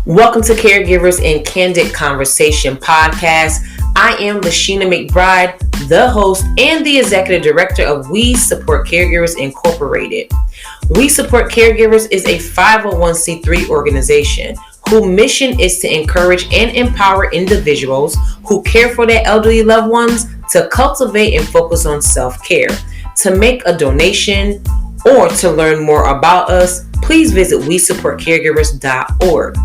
Welcome to Caregivers and Candid Conversation podcast. I am Lashina McBride, the host and the executive director of We Support Caregivers Incorporated. We Support Caregivers is a 501c3 organization whose mission is to encourage and empower individuals who care for their elderly loved ones to cultivate and focus on self-care. To make a donation or to learn more about us, please visit WeSupportCaregivers.org.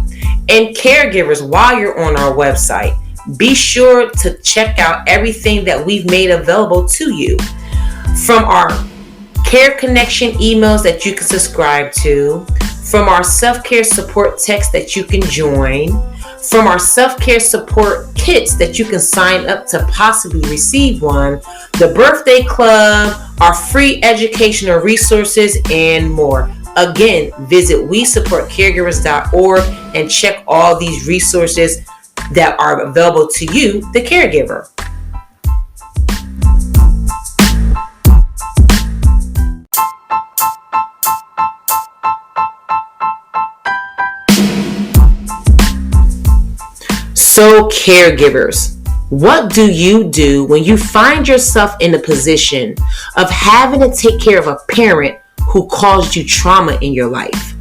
And caregivers, while you're on our website, be sure to check out everything that we've made available to you. From our Care Connection emails that you can subscribe to, from our self-care support text that you can join, from our self-care support kits that you can sign up to possibly receive one, the birthday club, our free educational resources, and more. Again, visit WeSupportCaregivers.org and check all these resources that are available to you, the caregiver. So, caregivers, what do you do when you find yourself in a position of having to take care of a parent who caused you trauma in your life?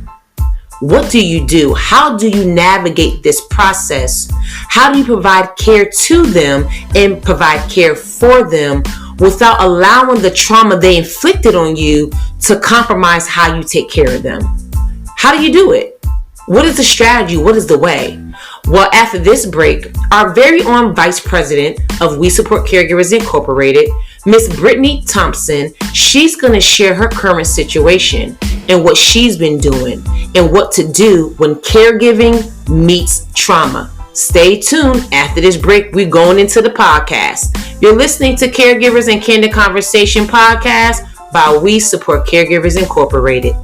What do you do? How do you navigate this process? How do you provide care to them and provide care for them without allowing the trauma they inflicted on you to compromise how you take care of them? How do you do it? What is the strategy? What is the way? Well, after this break, our very own Vice President of We Support Caregivers Incorporated, Miss Brittany Thompson, she's going to share her current situation and what she's been doing and what to do when caregiving meets trauma. Stay tuned. After this break, we're going into the podcast. You're listening to Caregivers and Candid Conversation podcast by We Support Caregivers Incorporated.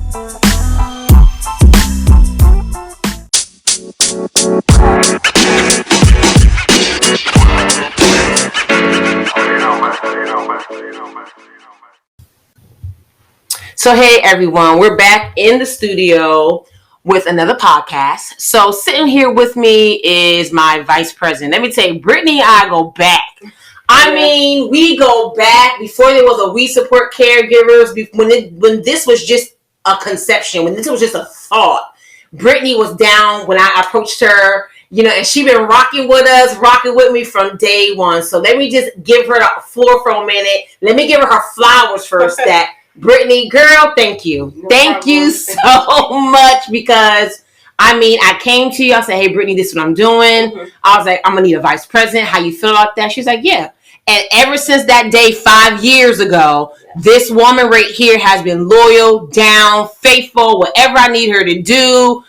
So hey everyone, we're back in the studio with another podcast. So sitting here with me is my vice president. Let me tell you, Brittany and I go back. I mean, we go back before there was a We Support Caregivers, when this was just a conception, when this was just a thought. Brittany was down when I approached her, and she been rocking with me from day one. So let me just give her the floor for a minute. Let me give her flowers first. That Brittany, girl, thank you. Thank you so much, because I came to you, I said, hey, Brittany, this is what I'm doing. Mm-hmm. I was like, I'm going to need a vice president. How you feel about that? She's like, yeah. And ever since that day 5 years ago, this woman right here has been loyal, down, faithful, whatever I need her to do.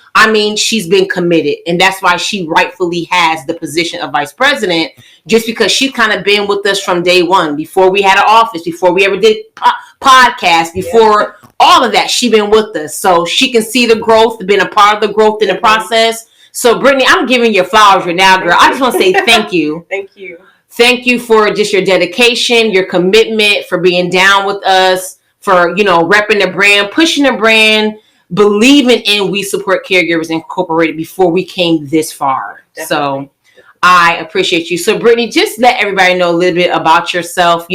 She's been committed. And that's why she rightfully has the position of vice president, just because she's kind of been with us from day one, before we had an office, before we ever did podcasts, before all of that, she's been with us. So she can see the growth, been a part of the growth in the process. So Brittany, I'm giving you flowers right now, girl. I just want to say thank you. Thank you. Thank you for just your dedication, your commitment, for being down with us, for, repping the brand, pushing the brand, believing in We Support Caregivers Incorporated before we came this far. Definitely. So I appreciate you. So Brittany, just let everybody know a little bit about yourself.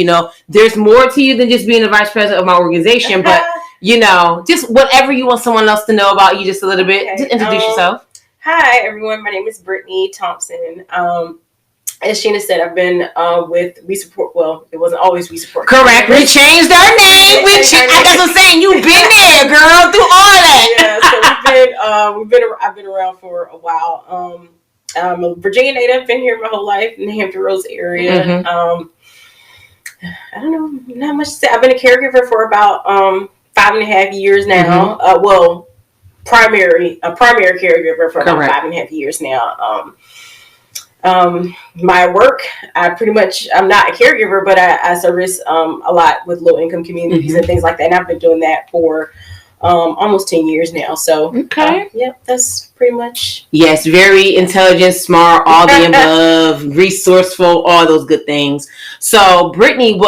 There's more to you than just being the vice president of my organization, but, just whatever you want someone else to know about you just a little bit. Okay. Just introduce yourself. Hi, everyone. My name is Brittany Thompson. As Sheena said, I've been with We Support. Well, it wasn't always We Support. Correct. We changed our name. That's what I'm saying. You've been there, girl, through all that. So I've been around for a while. I'm a Virginia native. Been here my whole life in the Hampton Roads area. Mm-hmm. I don't know, not much to say. I've been a caregiver for about 5.5 years now. Mm-hmm. Primary caregiver for about 5.5 years now. My work, I'm not a caregiver, but I service a lot with low income communities and things like that. And I've been doing that for almost 10 years now. So, that's pretty much. Yes, very intelligent, smart, all the above, resourceful, all those good things. So, Brittany,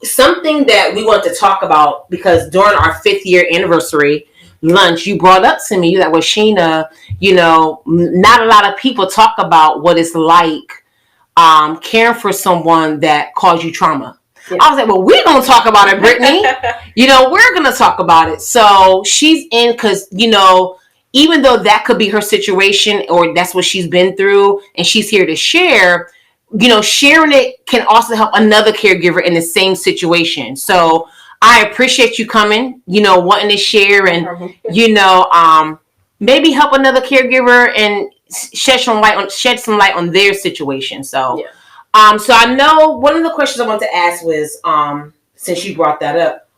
something that we want to talk about, because during our 5th year anniversary, lunch, you brought up to me, you like, well, Sheena, not a lot of people talk about what it's like caring for someone that caused you trauma. Yeah. I was like, well, we're going to talk about it, Brittany. We're going to talk about it. So she's in because, even though that could be her situation or that's what she's been through and she's here to share, sharing it can also help another caregiver in the same situation. So I appreciate you coming, wanting to share and, maybe help another caregiver and shed some light on their situation. So, so I know one of the questions I want to ask was, since you brought that up,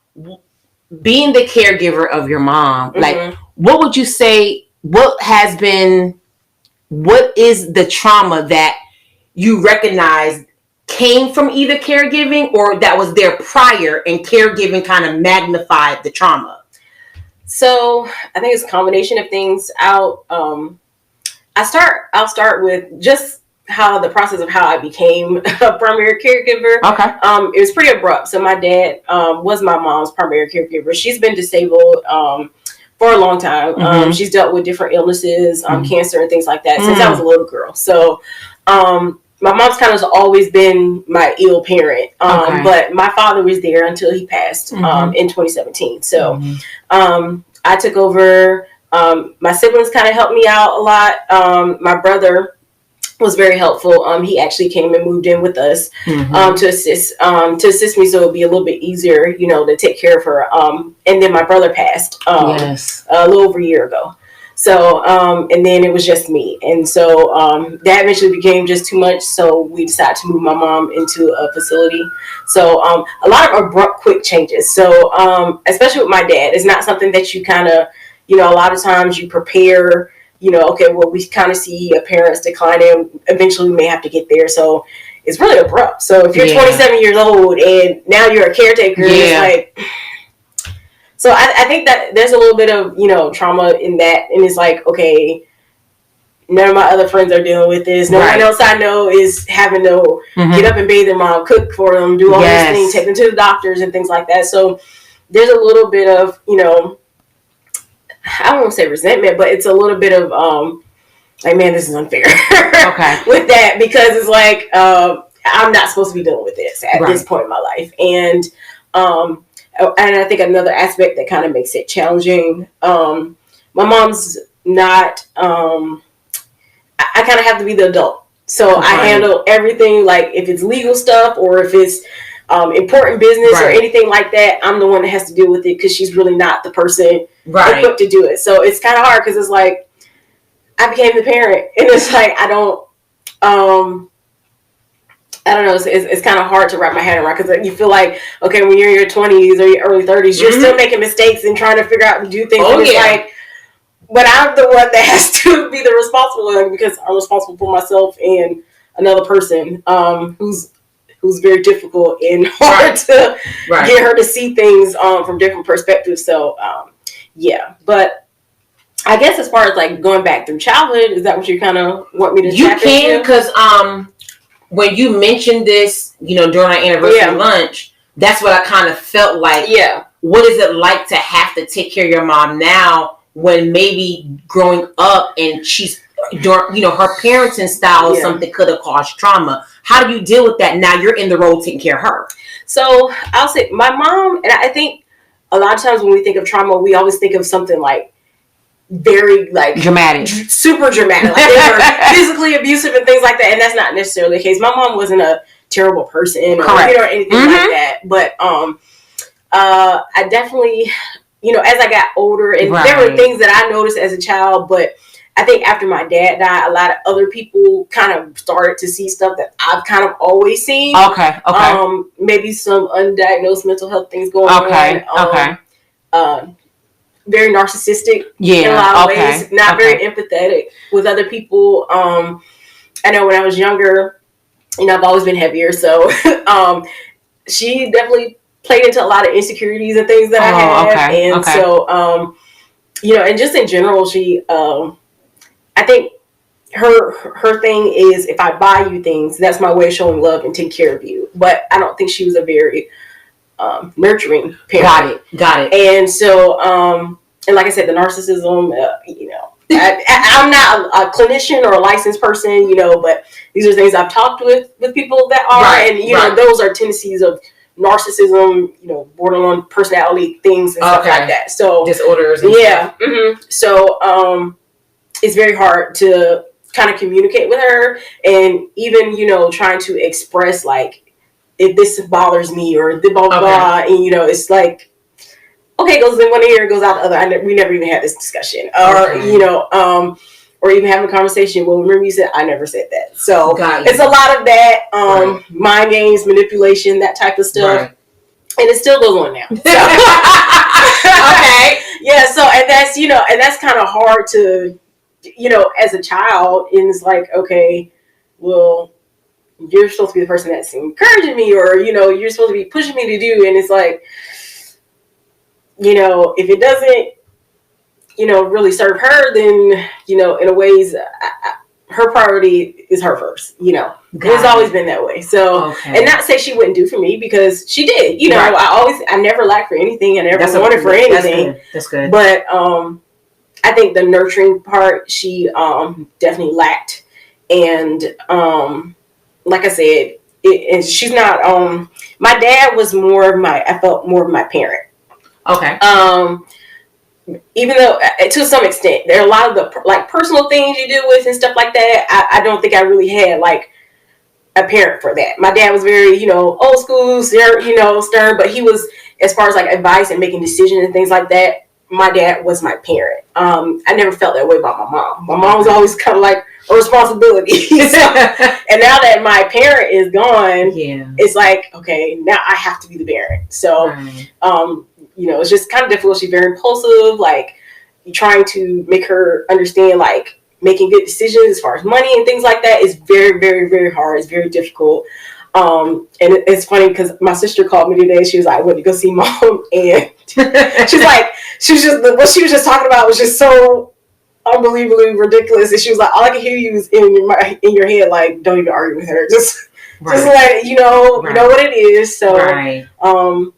being the caregiver of your mom, like, what would you say, what is the trauma that you recognize came from either caregiving or that was there prior and caregiving kind of magnified the trauma? So I think it's a combination of things. I'll start with just how the process of how I became a primary caregiver. Okay. It was pretty abrupt. So my dad was my mom's primary caregiver. She's been disabled for a long time. She's dealt with different illnesses, cancer and things like that since I was a little girl. So my mom's kind of always been my ill parent. But my father was there until he passed in 2017. So I took over. My siblings kind of helped me out a lot. My brother was very helpful. He actually came and moved in with us to assist me, so it would be a little bit easier, to take care of her. And then my brother passed a little over a year ago. So and then it was just me, and so that eventually became just too much. So we decided to move my mom into a facility. So a lot of abrupt, quick changes. So especially with my dad, it's not something that you kind of, a lot of times you prepare. Okay, well, we kind of see a parent's decline and eventually we may have to get there. So it's really abrupt. So if you're 27 years old and now you're a caretaker, it's like, so I think that there's a little bit of, trauma in that. And it's like, okay, none of my other friends are dealing with this. No one else I know is having to get up and bathe their mom, cook for them, do all these things, take them to the doctors and things like that. So there's a little bit of, I don't want to say resentment, but it's a little bit of like, man, this is unfair with that, because it's like I'm not supposed to be dealing with this at this point in my life. And I think another aspect that kind of makes it challenging, my mom's not I kind of have to be the adult, so I handle everything, like if it's legal stuff or if it's important business or anything like that, I'm the one that has to deal with it because she's really not the person equipped to do it. So it's kind of hard because it's like I became the parent, and it's like I don't know. It's kind of hard to wrap my head around because you feel like, okay, when you're in your 20s or your early 30s, you're still making mistakes and trying to figure out to do things. And it's like, but I'm the one that has to be the responsible one because I'm responsible for myself and another person who's very difficult and hard to get her to see things from different perspectives. So, but I guess as far as like going back through childhood, is that what you kind of want me to You can, because when you mentioned this, during our anniversary lunch, that's what I kind of felt like. Yeah. What is it like to have to take care of your mom now when maybe growing up and she's, her parenting style or something could have caused trauma? How do you deal with that now you're in the role taking care of her? So I'll say my mom, and I think a lot of times when we think of trauma, we always think of something like very like dramatic, super dramatic, like they were physically abusive and things like that. And that's not necessarily the case. My mom wasn't a terrible person or anything like that. But I definitely, as I got older, and there were things that I noticed as a child, but I think after my dad died, a lot of other people kind of started to see stuff that I've kind of always seen. Maybe some undiagnosed mental health things going on. Very narcissistic in a lot of ways. Not very empathetic with other people. I know when I was younger, I've always been heavier, so she definitely played into a lot of insecurities and things that I had. And so, and just in general, she, I think her thing is, if I buy you things, that's my way of showing love and taking care of you. But I don't think she was a very nurturing parent. Got it. And so, and like I said, the narcissism, I'm not a clinician or a licensed person, but these are things I've talked with people that are, right, and know, those are tendencies of narcissism, borderline personality things and stuff like that. So disorders. And stuff. So it's very hard to kind of communicate with her, and even trying to express like if this bothers me or the blah blah blah, and it's like. Okay, it goes in one ear, it goes out the other. We never even had this discussion, or or even having a conversation. Well, remember you said I never said that. So it's a lot of that, mind games, manipulation, that type of stuff, and it still goes on now. So. Okay, yeah. So and that's kind of hard to, as a child, and it's like, okay, well, you're supposed to be the person that's encouraging me, or you're supposed to be pushing me to do, and it's like. If it doesn't, really serve her, then, in a ways, her priority is her first, It's always been that way. So, and not say she wouldn't do for me, because she did, I never lacked for anything. I never wanted for anything. That's good. But, I think the nurturing part, she, definitely lacked. And, like I said, and she's not, my dad was I felt more of my parent. Okay. Even though to some extent there are a lot of the like personal things you deal with and stuff like that, I don't think I really had like a parent for that. My dad was very old school, stern, but he was, as far as like advice and making decisions and things like that, my dad was my parent. I never felt that way about my mom. My mom was always kind of like a responsibility. And now that my parent is gone, it's like, okay, now I have to be the parent. So it's just kind of difficult. She's very impulsive, like trying to make her understand, like making good decisions as far as money and things like that is very, very, very hard. It's very difficult. And it's funny because my sister called me today. She was like, "When you go see mom?" And she's like, what she was just talking about was just so unbelievably ridiculous. And she was like, "All I can hear you is in your head, like, don't even argue with her. Just let it, you know what it is." So,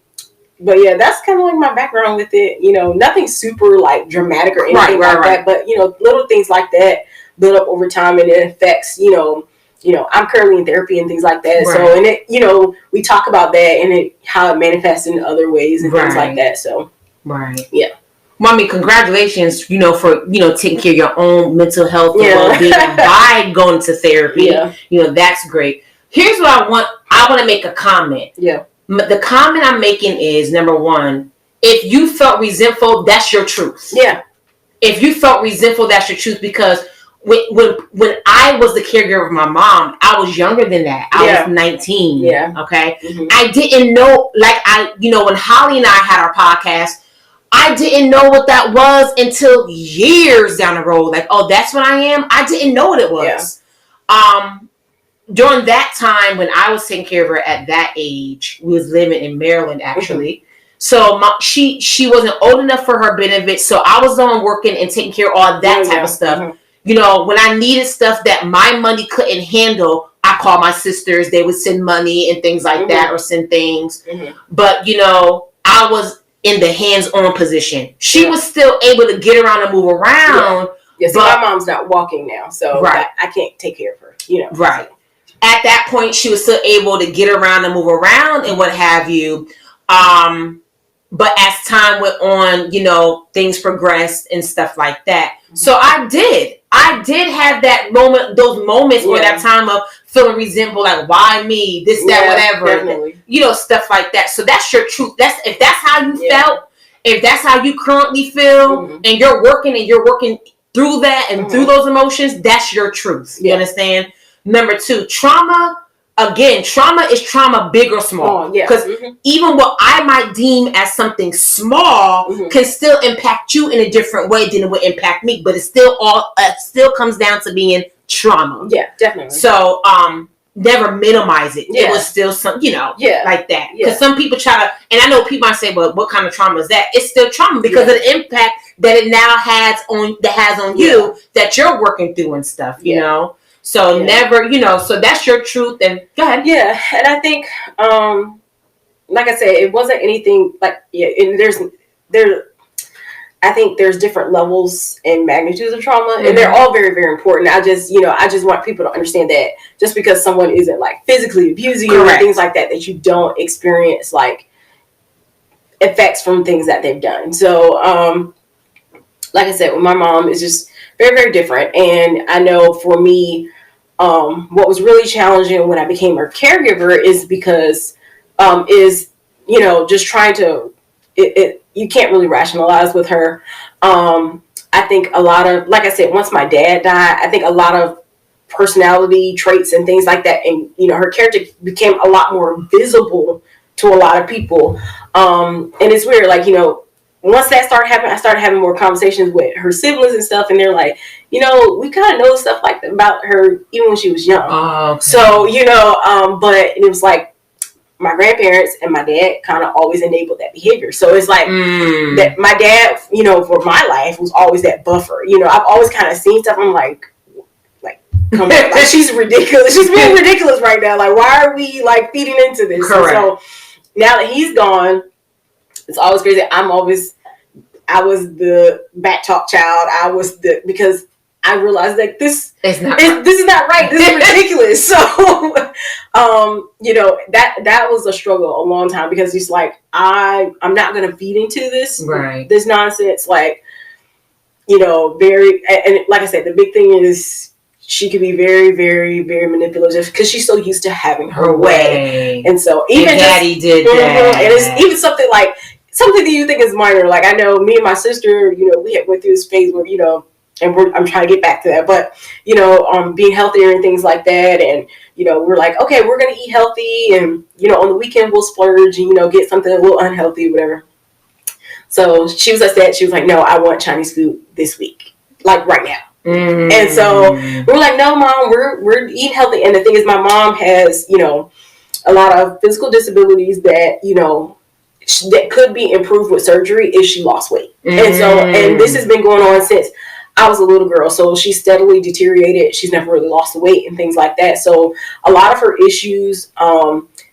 but yeah, that's kind of like my background with it. Nothing super like dramatic or anything that. But little things like that build up over time, and it affects. I'm currently in therapy and things like that. So, and it, we talk about that and how it manifests in other ways and things like that. So, yeah. Mommy, congratulations, for, taking care of your own mental health and well-being by going to therapy. That's great. Here's what I want to make a comment. Yeah. The comment I'm making is, number one, if you felt resentful, that's your truth. Yeah. If you felt resentful, that's your truth, because when I was the caregiver of my mom, I was younger than that. I was 19. Yeah. Okay. I didn't know, like when Holly and I had our podcast, I didn't know what that was until years down the road. Like, oh, that's what I am. I didn't know what it was. Yeah. During that time when I was taking care of her at that age, we was living in Maryland actually. So she wasn't old enough for her benefits, so I was the one working and taking care of all that type of stuff. When I needed stuff that my money couldn't handle, I called my sisters. They would send money and things like that, or send things. But I was in the hands-on position. She was still able to get around and move around. Yeah, so my mom's not walking now, so I can't take care of her. Right. At that point, she was still able to get around and move around and what have you. But as time went on, things progressed and stuff like that. So I did have that moment, those moments where that time of feeling resentful, like, why me, this, that, whatever, definitely. Stuff like that. So that's your truth. If that's how you felt, if that's how you currently feel, and you're working through that and through those emotions, that's your truth. You understand? Number two, trauma. Again, trauma is trauma, big or small. Because even what I might deem as something small can still impact you in a different way than it would impact me. But it's still still comes down to being trauma. Yeah, definitely. So, never minimize it. It was still some, like that. Because some people try to, and I know people might say, "Well, what kind of trauma is that?" It's still trauma because of the impact that it now has on you that you're working through and stuff. You know. So never, so that's your truth. And go ahead. Yeah. And I think, like I said, it wasn't anything like, and I think there's different levels and magnitudes of trauma, and they're all very, very important. I just want people to understand that just because someone isn't like physically abusing you or things like that, that you don't experience like effects from things that they've done. So, like I said, with my mom is just very, very different. And I know for me, what was really challenging when I became her caregiver is because just trying to you can't really rationalize with her. I think a lot of, like I said, once my dad died, I think a lot of personality traits and things like that, and her character became a lot more visible to a lot of people. And it's weird, like once that started happening, I started having more conversations with her siblings and stuff, and they're like, we kind of know stuff like that about her even when she was young. Okay. So but it was like my grandparents and my dad kind of always enabled that behavior. So it's like that my dad, for my life was always that buffer. I've always kind of seen stuff. I'm like, come on, like she's ridiculous. She's being ridiculous right now. Like, why are we like feeding into this? Correct. So now that he's gone, it's always crazy. I was the back talk child. Because I realized that this is not right. This is ridiculous. So, that was a struggle a long time, because it's like, I'm not going to feed into this nonsense. Like, very, and like I said, the big thing is she could be very, very, very manipulative because she's so used to having her way. And so even Daddy did that. And it's even something that you think is minor. Like, I know me and my sister, we had went through this phase where, and I'm trying to get back to that, but being healthier and things like that, and we're like, okay, we're gonna eat healthy, and on the weekend we'll splurge and get something a little unhealthy, whatever. So she was upset. She was like, no, I want Chinese food this week, like right now. And so we're like, no, Mom, we're eating healthy. And the thing is, my mom has a lot of physical disabilities that that could be improved with surgery if she lost weight. And this has been going on since I was a little girl. So she steadily deteriorated. She's never really lost the weight and things like that. So a lot of her issues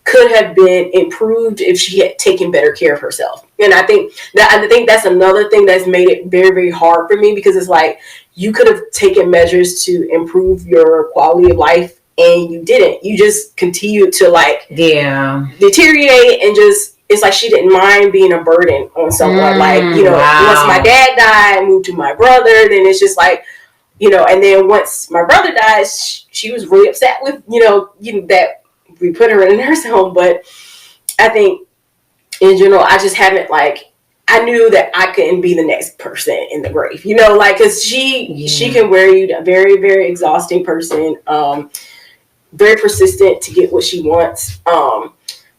could have been improved if she had taken better care of herself. And I think that's another thing that's made it very, very hard for me, because it's like, you could have taken measures to improve your quality of life, and you didn't. You just continued to deteriorate, and just, it's like she didn't mind being a burden on someone. Once my dad died, moved to my brother, then it's just like, and then once my brother died, she was really upset with, that we put her in a nursing home. But I think in general, I just haven't I knew that I couldn't be the next person in the grave, because she can wear you, a very, very exhausting person, very persistent to get what she wants.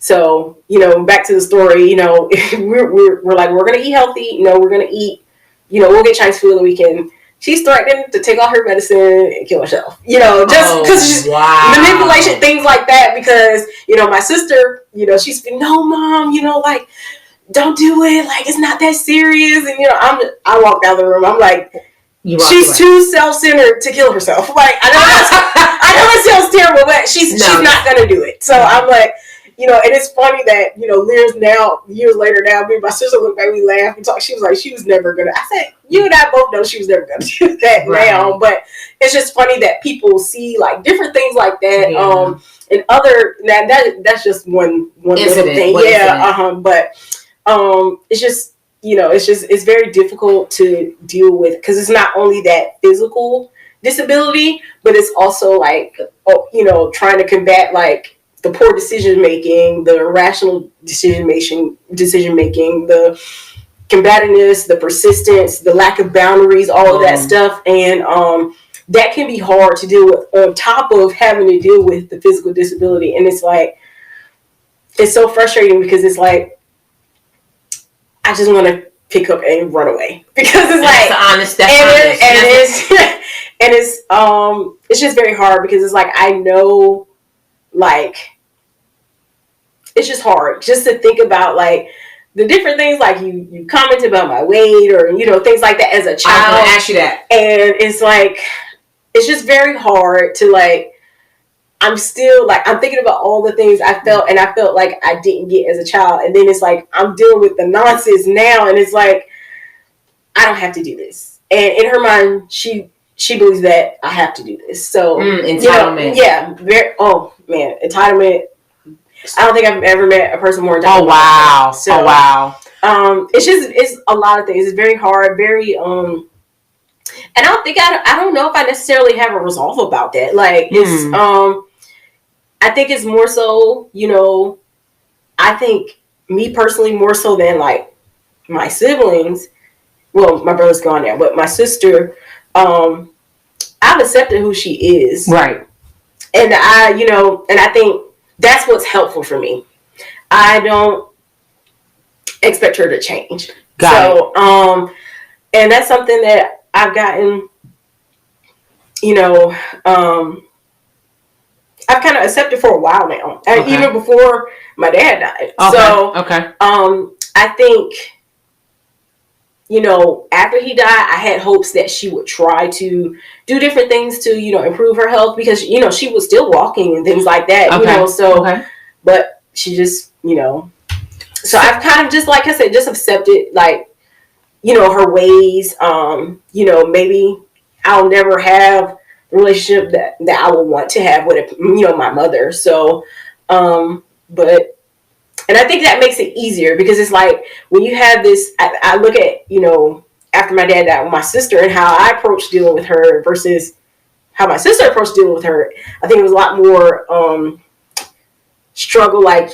So, back to the story, we're like, we're going to eat healthy. We're going to eat, we'll get Chinese food on the weekend. She's threatening to take all her medicine and kill herself, just because manipulation, things like that. Because, my sister, she's been, no, Mom, don't do it. Like, it's not that serious. And, I walk down the room. I'm like, she's too self-centered to kill herself. Like, I know it sounds terrible, but she's not going to do it. So I'm like, and it's funny that, years later now, me and my sister look back, we laugh and talk. She was like, she was never going to. I said, you and I both know she was never going to do that now. But it's just funny that people see, like, different things like that. Yeah. And other, that's just one little thing. But it's just, it's very difficult to deal with, because it's not only that physical disability, but it's also like, trying to combat like the poor decision making, the irrational decision making, the combativeness, the persistence, the lack of boundaries, all of that stuff. And that can be hard to deal with, on top of having to deal with the physical disability. And it's like, it's so frustrating, because it's like, I just want to pick up and run away, because it's like, it's just very hard, because it's like, I know, like, it's just hard just to think about like the different things, like you comment about my weight, or things like that as a child. I was gonna ask you that. And it's like, it's just very hard to like, I'm still like, I'm thinking about all the things I felt, and I felt like I didn't get as a child. And then it's like, I'm dealing with the nonsense now. And it's like, I don't have to do this. And in her mind, she believes that I have to do this. So entitlement. Oh man, entitlement. I don't think I've ever met a person more entitled. Oh wow. So, it's a lot of things. It's very hard, very and I don't know if I necessarily have a resolve about that. Like it's I think it's more so, I think me personally more so than like my siblings. Well, my brother's gone now, but my sister, I've accepted who she is. Right. And I think that's what's helpful for me. I don't expect her to change. And that's something that I've gotten, I've kind of accepted for a while now. Okay. Even before my dad died. Okay. So, okay. I think, after he died, I had hopes that she would try to do different things to, improve her health because, she was still walking and things like that, but she just, so I've kind of just, like I said, just accepted, like, her ways, maybe I'll never have the relationship that I would want to have with, my mother. So, and I think that makes it easier because it's like when you have this, I look at, after my dad died with my sister and how I approached dealing with her versus how my sister approached dealing with her. I think it was a lot more struggle, like,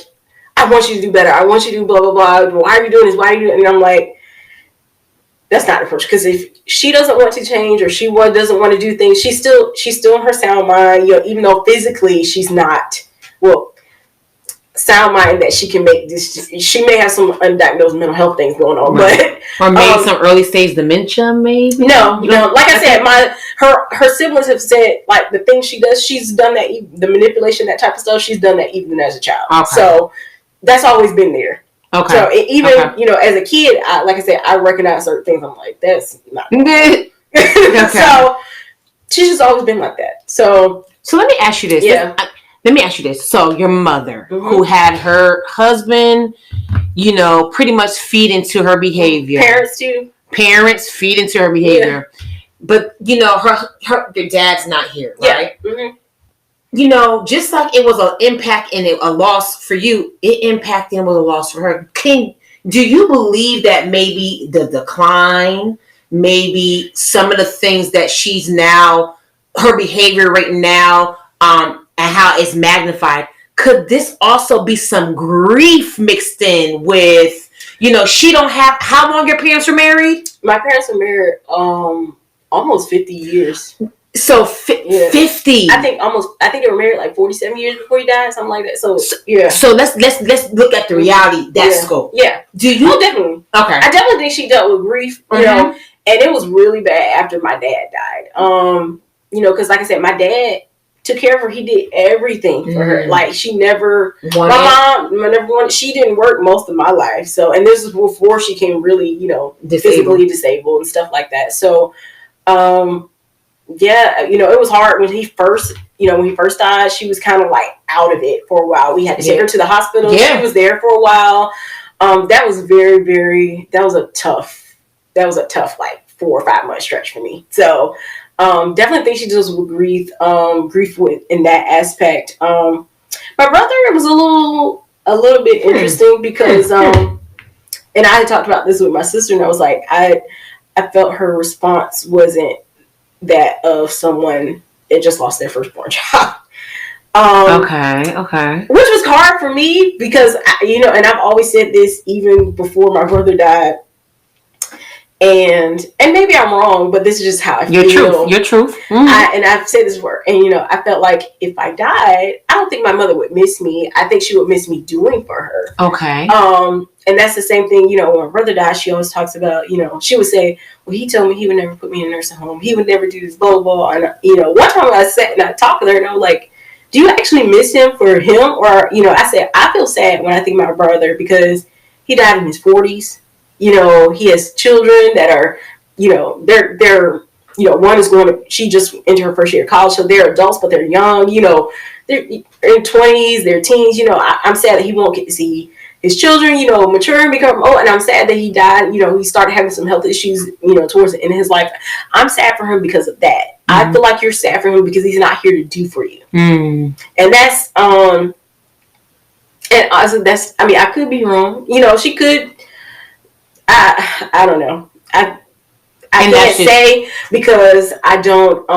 I want you to do better. I want you to do blah, blah, blah. Why are you doing this? Why are you doing it? And I'm like, that's not the approach. Because if she doesn't want to change or she doesn't want to do things, she's still in her sound mind, even though physically she's not, sound mind that she can make this. She may have some undiagnosed mental health things going on, right. Or maybe some early stage dementia, maybe. No. Like I said, her siblings have said like the things she does, she's done that. The manipulation, that type of stuff, she's done that even as a child. Okay. So that's always been there. Okay. So even as a kid, like I said, I recognize certain things. I'm like, that's not good. Okay. So she's just always been like that. So let me ask you this. Yeah. Let me ask you this. So your mother, who had her husband, pretty much feed into her behavior. Parents too. Parents feed into her behavior. Yeah. But, her dad's not here, right? Yeah. Mm-hmm. Just like it was an impact and a loss for you, it impacted and was a loss for her. Do you believe that maybe the decline, maybe some of the things that she's now, her behavior right now, and how it's magnified, could this also be some grief mixed in with, she don't have, how long your parents were married? My parents were married almost 50 years. So 50. I think they were married like 47 years before he died, something like that. So yeah. So let's look at the reality, that scope. Yeah. Do you? Oh, definitely. Okay. I definitely think she dealt with grief, and it was really bad after my dad died. Because like I said, my dad took care of her. He did everything for her. Like she never, my mom never wanted, she didn't work most of my life. So, and this is before she came really, physically disabled and stuff like that. So, it was hard when he first died. She was kind of like out of it for a while. We had to take her to the hospital. Yeah. She was there for a while. That was very, very, that was a tough like 4 or 5 month stretch for me. So, definitely think she deals with grief with in that aspect. My brother, it was a little bit interesting because, and I had talked about this with my sister, and I was like, I felt her response wasn't that of someone that just lost their firstborn child. Okay. Which was hard for me because, and I've always said this even before my brother died. And maybe I'm wrong, but this is just how I feel. Your truth. And I've said this before, and I felt like if I died, I don't think my mother would miss me. I think she would miss me doing for her. Okay. And that's the same thing, when my brother died, she always talks about, she would say, well, he told me he would never put me in a nursing home. He would never do this, blah, blah, blah. And, one time I sat and I talked with her, and I was like, do you actually miss him for him? Or, I said, I feel sad when I think about my brother because he died in his 40s. He has children that are, they're one is she just entered her first year of college, so they're adults, but they're young, they're in 20s, they're teens, I'm sad that he won't get to see his children, mature and become old. And I'm sad that he died. He started having some health issues, towards the end of his life. I'm sad for him because of that. I feel like you're sad for him because he's not here to do for you. And that's, and also that's, I mean, I could be wrong. She could, I don't know. I can't say because I don't,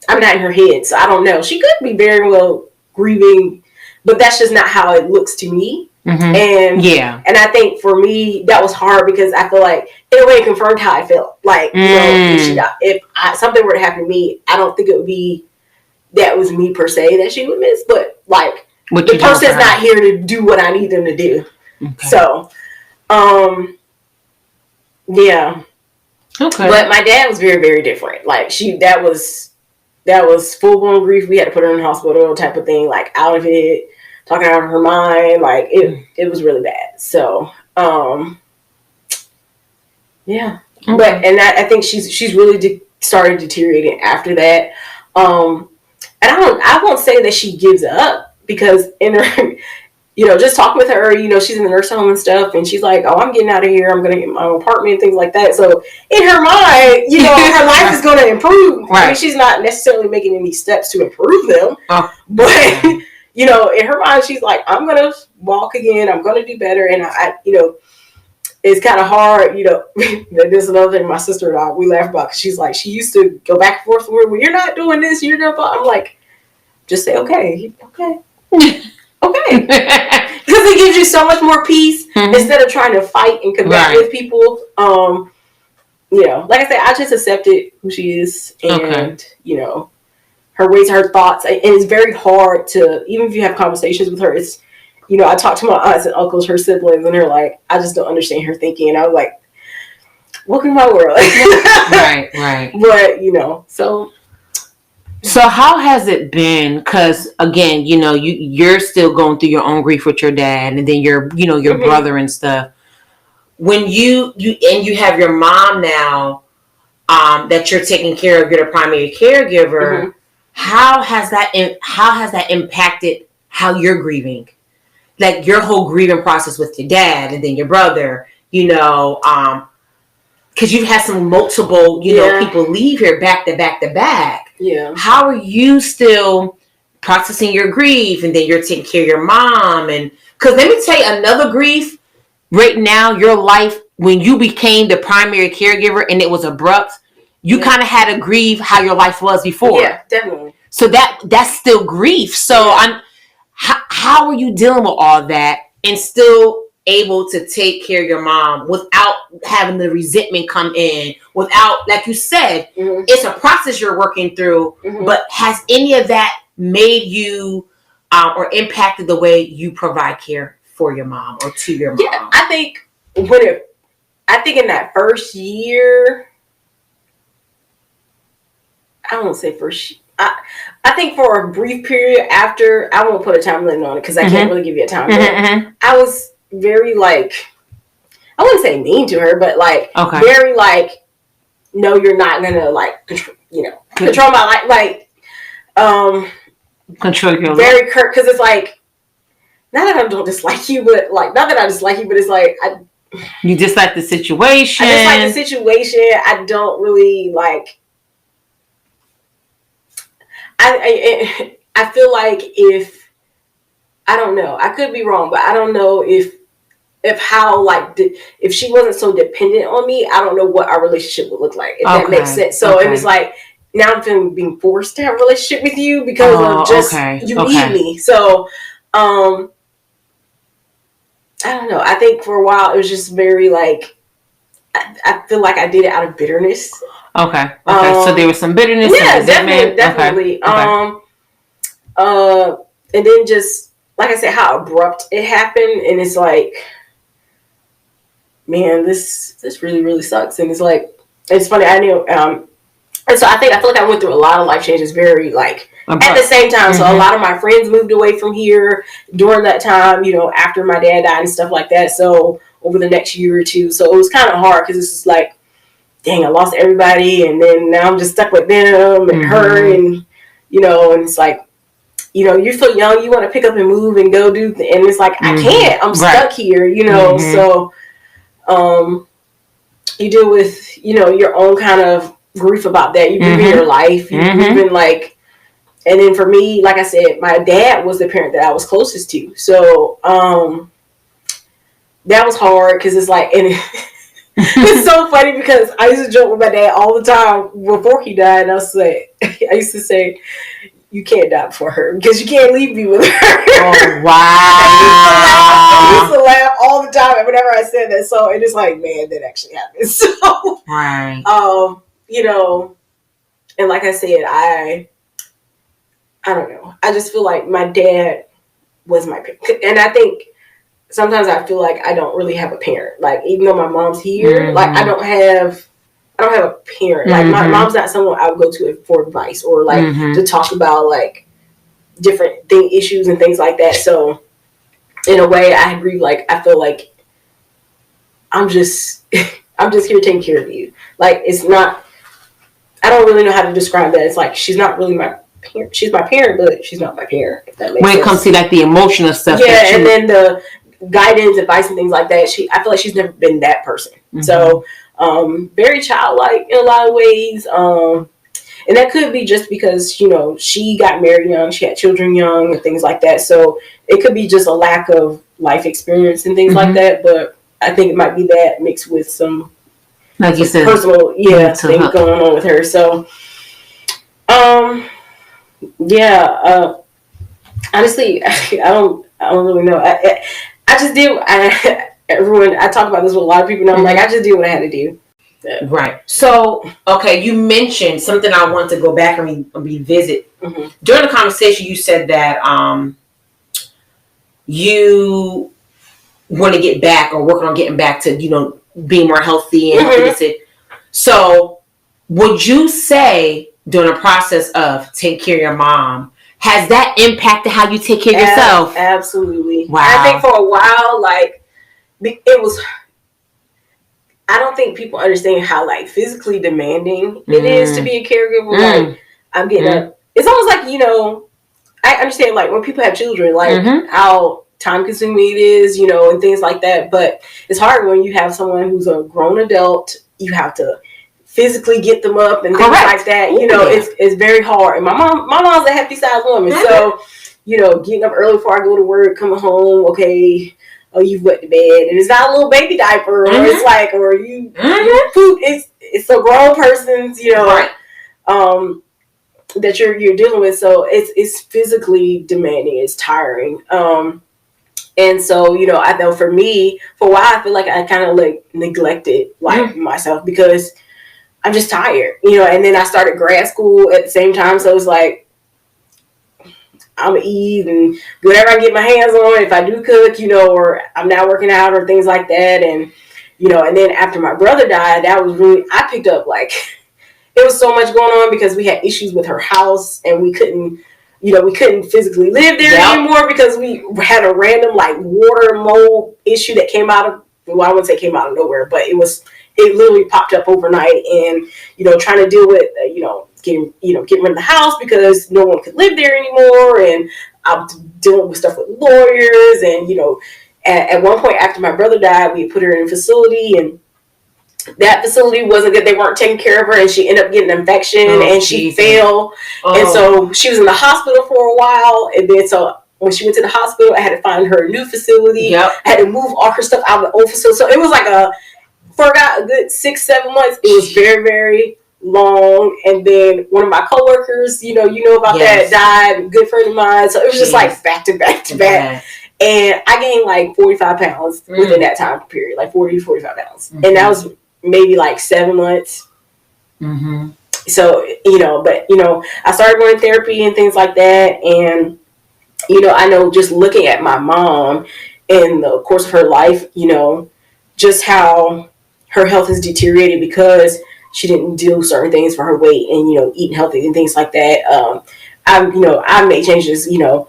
I'm not in her head, so I don't know. She could be very well grieving, but that's just not how it looks to me. And I think for me that was hard because I feel like in a way it confirmed how I felt. Like if something were to happen to me, I don't think it would be that was me per se that she would miss, but like the person's not here to do what I need them to do. So, yeah. Okay. But my dad was very, very different. Like that was full blown grief. We had to put her in the hospital type of thing, like out of it, talking out of her mind. Like it was really bad. So, yeah. Okay. But I think she's really started deteriorating after that. And I won't say that she gives up because in her, just talking with her, she's in the nursing home and stuff, and she's like, oh, I'm getting out of here. I'm going to get my own apartment and things like that. So in her mind, her life is going to improve. Right. I mean, she's not necessarily making any steps to improve them. But, in her mind, she's like, I'm going to walk again. I'm going to do better. And I it's kind of hard, there's another thing my sister and I, we laugh about, because she's like, she used to go back and forth with her, well, you're not doing this, you're not, I'm like, just say, okay. Okay. Because it gives you so much more peace instead of trying to fight and combat with people. Like I said, I just accepted who she is and, her ways, her thoughts. And it's very hard to, even if you have conversations with her, it's, I talk to my aunts and uncles, her siblings, and they're like, I just don't understand her thinking. And I was like, welcome to my world. Right. But, So how has it been? Because again, you're still going through your own grief with your dad, and then your brother and stuff. When you have your mom now, that you're taking care of, you're the primary caregiver. How has that impacted how you're grieving? Like your whole grieving process with your dad and then your brother. Because you've had some multiple, people leave here back to back to back. Yeah. How are you still processing your grief, and then you're taking care of your mom? And because let me tell you another grief right now, your life, when you became the primary caregiver and it was abrupt, you kind of had to grieve how your life was before. Yeah, definitely. So that's still grief. So how are you dealing with all that and still able to take care of your mom without having the resentment come in, without, like you said, it's a process you're working through, but has any of that made you or impacted the way you provide care for your mom or to your mom? Yeah, I think in that first year, I won't say first. I think for a brief period after, I won't put a time limit on it because I can't really give you a time limit. I was very I wouldn't say mean to her, but very no, you're not gonna control my life, control your very life. Curt, because it's not that I don't dislike you, but not that I dislike you, but it's you dislike the situation. I dislike the situation. I don't really I feel like if I don't know, I could be wrong, but I don't know if how if she wasn't so dependent on me, I don't know what our relationship would look like, if that makes sense. So it was now I'm feeling being forced to have a relationship with you because of just you need me. So I don't know. I think for a while it was just very I feel like I did it out of bitterness. Okay. So there was some bitterness. Yeah, definitely. And then just like I said, how abrupt it happened, and it's man, this really, really sucks. And it's funny. I knew, and so I feel like I went through a lot of life changes very abrupt. At the same time. So a lot of my friends moved away from here during that time, after my dad died and stuff like that. So over the next year or two, so it was kind of hard because it's just dang, I lost everybody, and then now I'm just stuck with them and her, and and it's you feel young, you want to pick up and move and go do, and it's like, I can't, I'm stuck here, so, you deal with, your own kind of grief about that. You grieve in your life, you grieve in, like, and then for me, like I said, my dad was the parent that I was closest to, so, that was hard, because it's like, and it's so funny, because I used to joke with my dad all the time before he died, and I used to say, you can't die for her, because you can't leave me with her. Oh, wow. I used to laugh all the time whenever I said that. So it is like, man, that actually happened. So, right. And like I said, I don't know. I just feel like my dad was my parent. And I think sometimes I feel like I don't really have a parent. Like, even though my mom's here, like, I don't have a parent. Like, my mom's not someone I would go to for advice, or like to talk about, like, different issues and things like that. So in a way, I agree. Like, I feel like I'm just here taking care of you. Like, it's not, I don't really know how to describe that. It's like, she's not really my parent. She's my parent, but she's not my parent, if that makes sense. When it comes to, like, the emotional stuff. Yeah, and then the guidance, advice, and things like that, I feel like she's never been that person. So, very childlike in a lot of ways. And that could be just because, she got married young, she had children young, and things like that. So it could be just a lack of life experience and things like that. But I think it might be that mixed with some, like you said, personal, thing going on with her. So, honestly, I don't really know. I just did. Everyone, I talk about this with a lot of people, and I'm like, I just did what I had to do. Yeah. Right. So, okay, you mentioned something I want to go back and revisit. During the conversation, you said that you want to get back, or working on getting back to, being more healthy and So, would you say during the process of taking care of your mom, has that impacted how you take care of yourself? Absolutely. Wow. I think for a while, like, it was, I don't think people understand how, like, physically demanding it is to be a caregiver. Like, I'm getting up. It's almost like, I understand, like, when people have children, like, how time consuming it is, and things like that. But it's hard when you have someone who's a grown adult. You have to physically get them up and things like that. It's very hard. And my mom's a hefty sized woman. So, getting up early before I go to work, coming home, okay, oh, you've wet the bed, and it's not a little baby diaper, or it's like, or you poop. It's a grown person's, that you're dealing with. So it's physically demanding. It's tiring. And so, I know for me, for a while, I feel like I kind of like neglected myself, because I'm just tired, and then I started grad school at the same time. So it's like, I'm gonna eat and whatever I get my hands on. If I do cook, or I'm not working out or things like that. And, and then after my brother died, that was really, I picked up, like, it was so much going on, because we had issues with her house, and we couldn't physically live there anymore, because we had a random, like, water mold issue that came out of, well, I wouldn't say came out of nowhere, but it literally popped up overnight. And, trying to deal with, getting rid of the house, because no one could live there anymore. And I'm dealing with stuff with lawyers. And, at one point after my brother died, we put her in a facility, and that facility wasn't good. They weren't taking care of her, and she ended up getting an infection, and she fell. And so she was in the hospital for a while. And then, so when she went to the hospital, I had to find her a new facility. I had to move all her stuff out of the old facility. So it was like for a good 6-7 months, it was very, very long. And then one of my coworkers, you know about that, died, a good friend of mine. So it was just like back to back to back. And I gained like 45 pounds within that time period, like 40 to 45 pounds. And that was maybe like 7 months. So, but, I started going to therapy and things like that. And, I know just looking at my mom in the course of her life, just how her health has deteriorated because she didn't do certain things for her weight and, eating healthy and things like that. I've made changes, and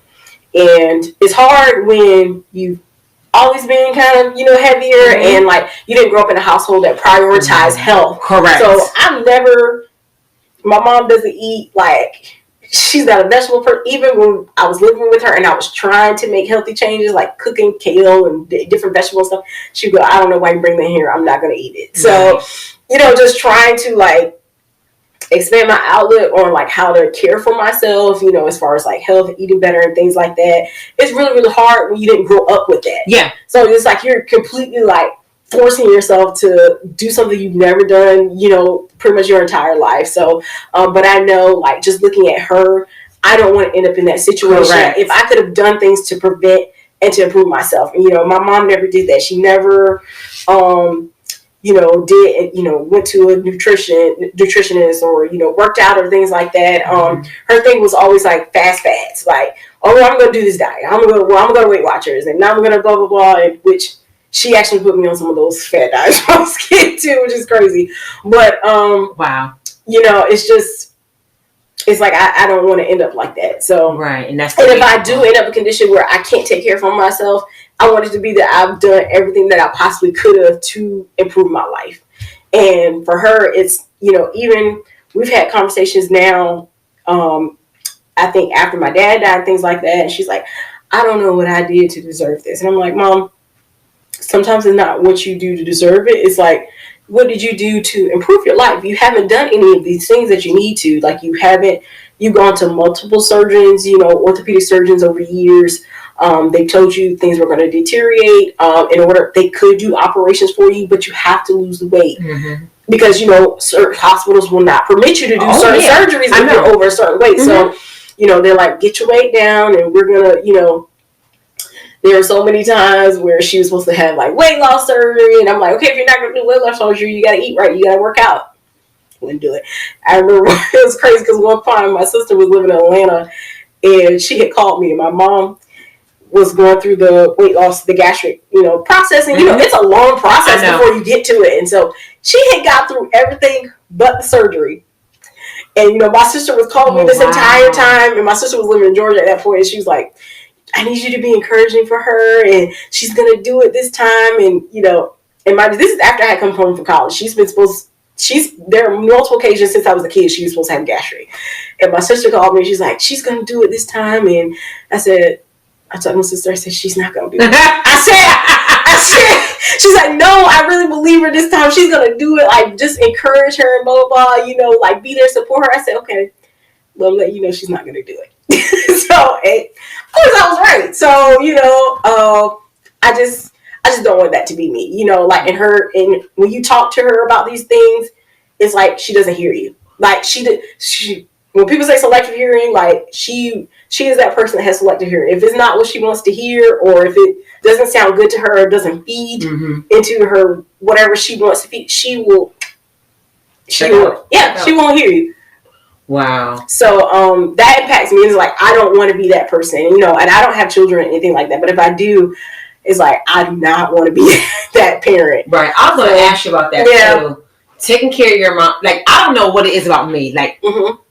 it's hard when you've always been kind of, heavier and like you didn't grow up in a household that prioritized health. Correct. So my mom doesn't eat like, she's not a vegetable person. Even when I was living with her and I was trying to make healthy changes, like cooking kale and different vegetable stuff, she'd go, I don't know why you bring that here. I'm not going to eat it. So, just trying to like expand my outlook on like how to care for myself, as far as like health, eating better and things like that. It's really, really hard when you didn't grow up with that. Yeah. So it's like you're completely like forcing yourself to do something you've never done, pretty much your entire life. So, but I know, like, just looking at her, I don't want to end up in that situation. Correct. If I could have done things to prevent and to improve myself. And, my mom never did that. She never, went to a nutritionist or, worked out or things like that. Her thing was always like fast fads. Like, oh, I'm going to do this diet. I'm going to go to Weight Watchers, and now I'm going to blah, blah, blah, and which she actually put me on some of those fat diets when I was a kid too, which is crazy. But wow, it's like I don't want to end up like that. So right, and if I do end up in a condition where I can't take care of myself, I want it to be that I've done everything that I possibly could have to improve my life. And for her, it's even we've had conversations now. I think after my dad died, things like that, and she's like, I don't know what I did to deserve this, and I'm like, Mom, sometimes it's not what you do to deserve it. It's like, what did you do to improve your life? You haven't done any of these things that you need to. Like, you've gone to multiple surgeons, orthopedic surgeons over years. They told you things were going to deteriorate. They could do operations for you, but you have to lose the weight. Mm-hmm. Because, certain hospitals will not permit you to do certain surgeries if you're over a certain weight. Mm-hmm. So, they're like, get your weight down, and we're going to, there are so many times where she was supposed to have like weight loss surgery, and I'm like, okay, if you're not going to do weight loss surgery, you got to eat right, you got to work out. Wouldn't do it. I remember it was crazy because one time my sister was living in Atlanta, and she had called me, and my mom was going through the weight loss, the gastric, process, and it's a long process before you get to it, and so she had got through everything but the surgery. And my sister was calling me this entire time, and my sister was living in Georgia at that point, and she was like, I need you to be encouraging for her, and she's going to do it this time. And, and this is after I had come home from college. There are multiple occasions since I was a kid, she was supposed to have gastric. And my sister called me, and she's like, she's going to do it this time. And I told my sister, I said, she's not going to do it. I said, she's like, no, I really believe her this time. She's going to do it. Like, just encourage her and blah, blah, blah, like be there, support her. I said, okay, well, I'm letting you know she's not going to do it. So, of course I was right. So, I just don't want that to be me, like and when you talk to her about these things, it's like she doesn't hear you. Like when people say selective hearing, like she is that person that has selective hearing. If it's not what she wants to hear, or if it doesn't sound good to her, or doesn't feed into her whatever she wants to feed, she won't hear you. Wow. So that impacts me. It's like I don't want to be that person, and I don't have children or anything like that. But if I do, it's like I do not want to be that parent. Right. I was going to ask you about that too. Taking care of your mom. Like, I don't know what it is about me. Like,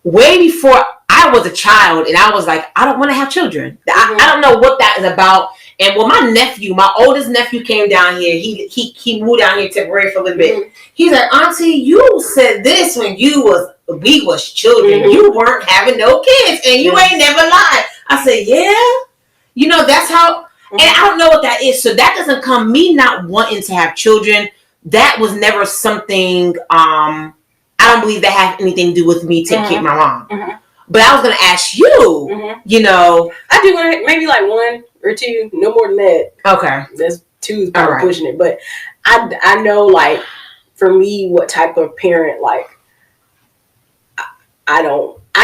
way before I was a child, and I was like, I don't want to have children. I don't know what that is about. And when my oldest nephew came down here, he moved down here temporarily for a little bit. He's like, Auntie, you said this when we was children. You weren't having no kids, and you ain't never lied. I said, yeah. That's how, and I don't know what that is. So that doesn't come me not wanting to have children. That was never something, I don't believe that had anything to do with me taking care of my mom. But I was going to ask you, I do want to, maybe like 1 or 2, no more than that. Okay. That's 2 is probably pushing it. But I know, like, for me, what type of parent, like, I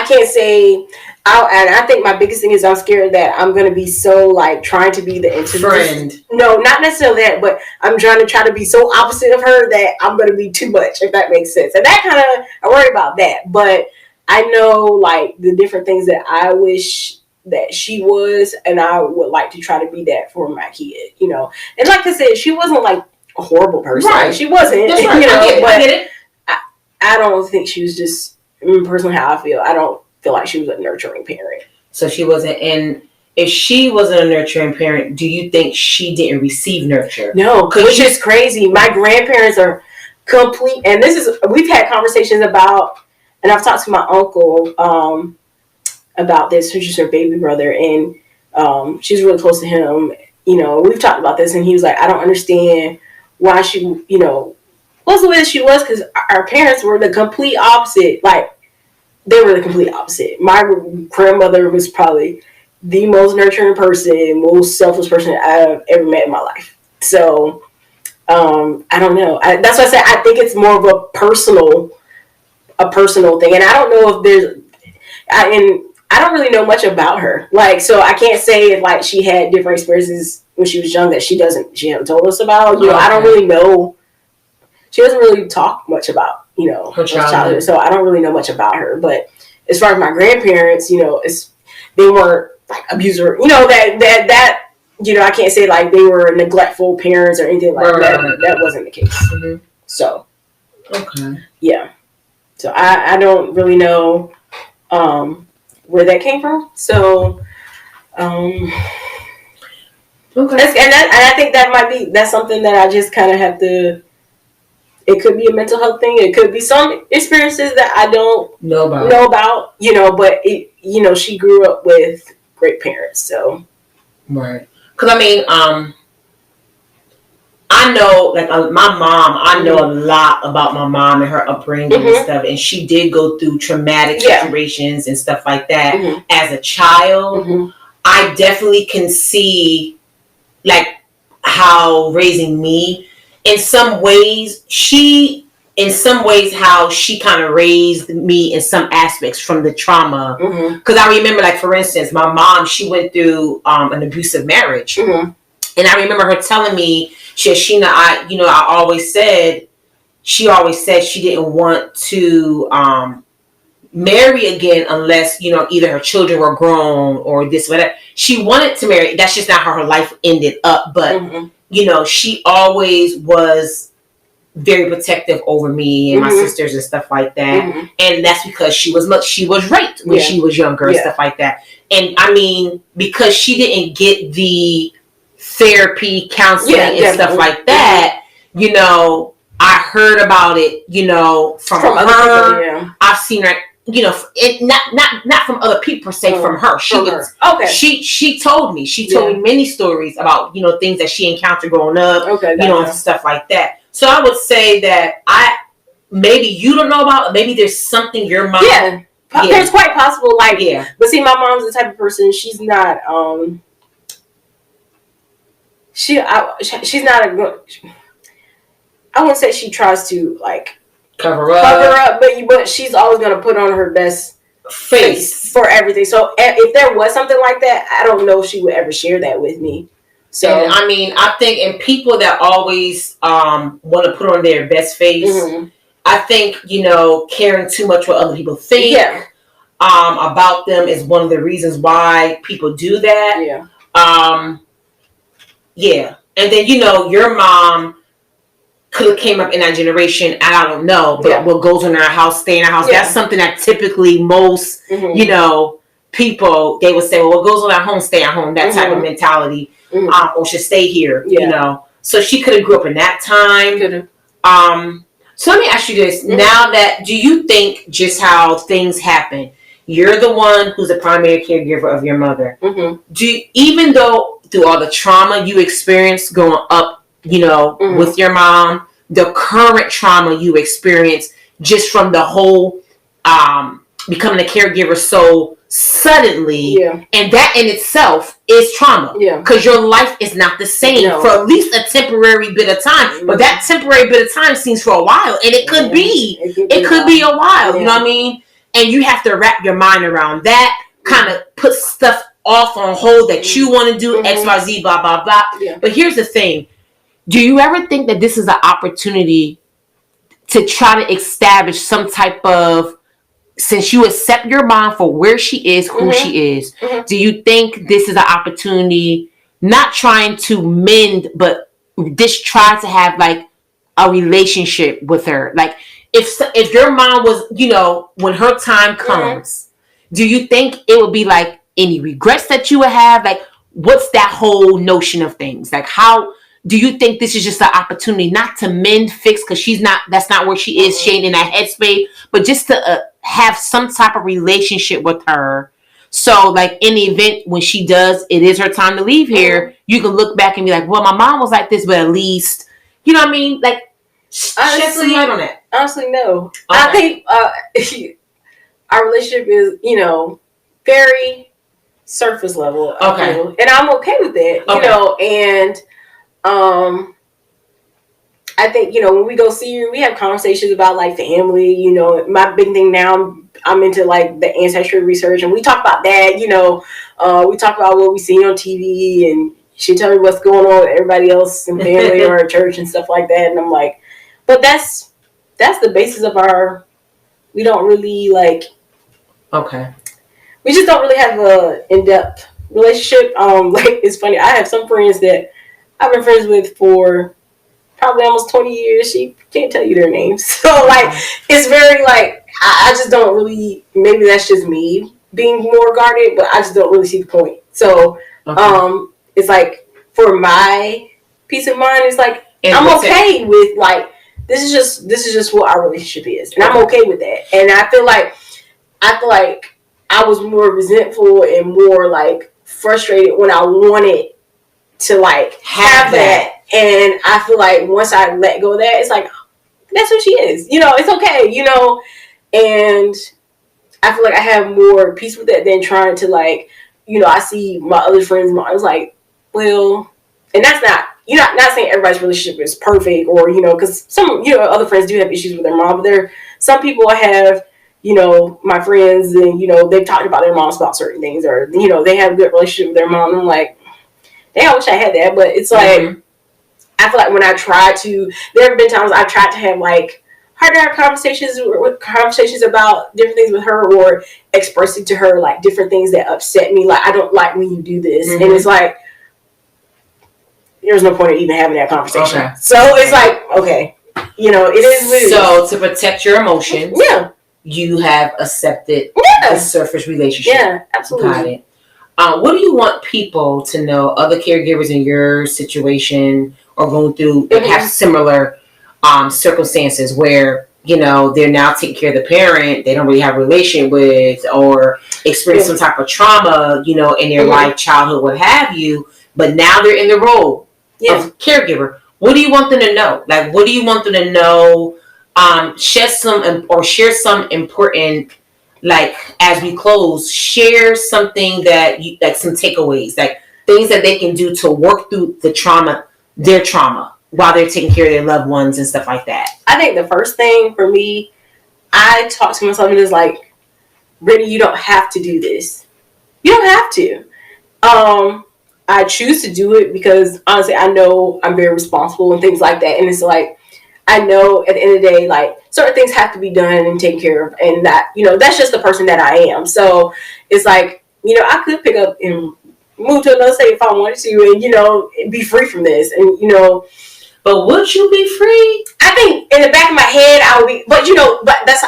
can't say, and I think my biggest thing is I'm scared that I'm going to be so, like, trying to be the intimate friend. No, not necessarily that, but I'm trying to be so opposite of her that I'm going to be too much, if that makes sense. And that kind of, I worry about that. But I know, like, the different things that I wish that she was, and I would like to try to be that for my kid, And like I said, she wasn't, like, a horrible person. Right. She wasn't, That's right. I get it. I don't think she was just, personally how I feel, I don't feel like she was a nurturing parent. So she wasn't, and if she wasn't a nurturing parent, do you think she didn't receive nurture? No, which is crazy. My grandparents are complete, and we've had conversations about, and I've talked to my uncle about this, which is her baby brother, and she's really close to him. We've talked about this, and he was like, I don't understand why she, was the way that she was, because our parents were the complete opposite. Like, they were the complete opposite. My grandmother was probably the most nurturing person, most selfless person I've ever met in my life. So, I don't know. That's why I said I think it's more of a personal thing, and I don't know if I don't really know much about her. Like, so I can't say if like she had different experiences when she was young that she hasn't told us about. I don't really know. She doesn't really talk much about her childhood, so I don't really know much about her. But as far as my grandparents, they weren't like abuser. That I can't say like they were neglectful parents or anything like that. That wasn't the case. Mm-hmm. So, okay, yeah. So I don't really know where that came from. So, okay. And I think that's something that I just kind of have to. It could be a mental health thing. It could be some experiences that I don't know about. But she grew up with great parents. So, right. Because I mean, I know, like my mom, I know a lot about my mom and her upbringing and stuff, and she did go through traumatic situations and stuff like that as a child. I definitely can see, like, how raising me, in some ways, how she kind of raised me in some aspects from the trauma. Because I remember, like, for instance, my mom, she went through an abusive marriage. And I remember her telling me, Sheena, I always said she didn't want to marry again unless, either her children were grown or this, whatever. She wanted to marry. That's just not how her life ended up. But, she always was very protective over me and my sisters and stuff like that. And that's because she was raped when she was younger and stuff like that. And I mean, because she didn't get the therapy, counseling, and stuff like that, I heard about it, from her. People, I've seen her, not from other people per se, from her. She told me many stories about, things that she encountered growing up, and stuff like that. So I would say that maybe you don't know about, maybe there's something your mom. It's quite possible. Like, but see, my mom's the type of person, she's not, she's not a good. I wouldn't say she tries to like cover up, but she's always gonna put on her best face for everything. So if there was something like that, I don't know if she would ever share that with me. So, and I mean, I think in people that always want to put on their best face, I think caring too much what other people think about them is one of the reasons why people do that. And then your mom could have came up in that generation, and I don't know, but what goes in our house, stay in our house. That's something that typically most people, they would say, well, what goes on at home, stay at home. That type of mentality, or should stay here. So she could have grew up in that time. So let me ask you this: now that, do you think just how things happen? You're the one who's the primary caregiver of your mother. Even though through all the trauma you experienced growing up, with your mom, the current trauma you experience just from the whole becoming a caregiver so suddenly, and that in itself is trauma. Because your life is not the same for at least a temporary bit of time. But that temporary bit of time seems for a while, and it could be. It could be a while. You know what I mean? And you have to wrap your mind around that, kind of put stuff off on hold that you want to do, XYZ, blah, blah, blah. But here's the thing. Do you ever think that this is an opportunity to try to establish some type of, since you accept your mom for where she is, who she is, do you think this is an opportunity, not trying to mend, but just try to have like a relationship with her? Like, if your mom was, when her time comes, do you think it would be like any regrets that you would have? Like, what's that whole notion of things? Like, how do you think this is just an opportunity not to mend, fix, because that's not where she is, she ain't in that headspace, but just to have some type of relationship with her So, like, in the event when she does, it is her time to leave here, you can look back and be like, well, my mom was like this, but at least, you know what I mean? Like, shed some light on that. Honestly, no. Okay. I think our relationship is, very surface level. Okay. And I'm okay with that, and I think, when we go see her, we have conversations about like family, my big thing now, I'm into like the ancestry research, and we talk about that, we talk about what we see on TV, and she tell me what's going on with everybody else in family or at church and stuff like that. And I'm like, but that's the basis of we don't really like, okay. We just don't really have a in-depth relationship. Like, it's funny. I have some friends that I've been friends with for probably almost 20 years. She can't tell you their names. So, like, it's very, like, I just don't really, maybe that's just me being more guarded, but I just don't really see the point. So, it's like, for my peace of mind, it's like, and I'm okay with, like, this is just what our relationship is. And I'm okay with that. And I feel like I was more resentful and more, like, frustrated when I wanted to, like, have that. And I feel like once I let go of that, it's like, that's who she is. It's okay, And I feel like I have more peace with that than trying to, like, I see my other friends, I was like, well, and that's not, not saying everybody's relationship is perfect or, because some, other friends do have issues with their mom, but some people have, my friends, and, they've talked about their moms about certain things, or, they have a good relationship with their mom. And I'm like, dang, I wish I had that. But it's like, I feel like when I try to, there have been times I've tried to have, like, hard conversations about different things with her, or expressing to her, like, different things that upset me. Like, I don't like when you do this. And it's like, there's no point in even having that conversation. Okay. So it's like, okay, it is what it is. So to protect your emotions, you have accepted the surface relationship. Yeah, absolutely. Got it. What do you want people to know, other caregivers in your situation or going through have similar circumstances where, they're now taking care of the parent they don't really have a relation with, or experience some type of trauma, in their life, childhood, what have you, but now they're in the role of caregiver. What do you want them to know? Like, what do you want them to know? Share some important, like, as we close, share something that like some takeaways, like things that they can do to work through their trauma while they're taking care of their loved ones and stuff like that. I think the first thing for me, I talk to myself and it's like, Brittany, you don't have to do this. You don't have to. I choose to do it because honestly, I know I'm very responsible and things like that. And it's like, I know at the end of the day, like, certain things have to be done and taken care of, and that, that's just the person that I am. So it's like, I could pick up and move to another state if I wanted to, and, be free from this. And, but would you be free? I think in the back of my head, I would be, but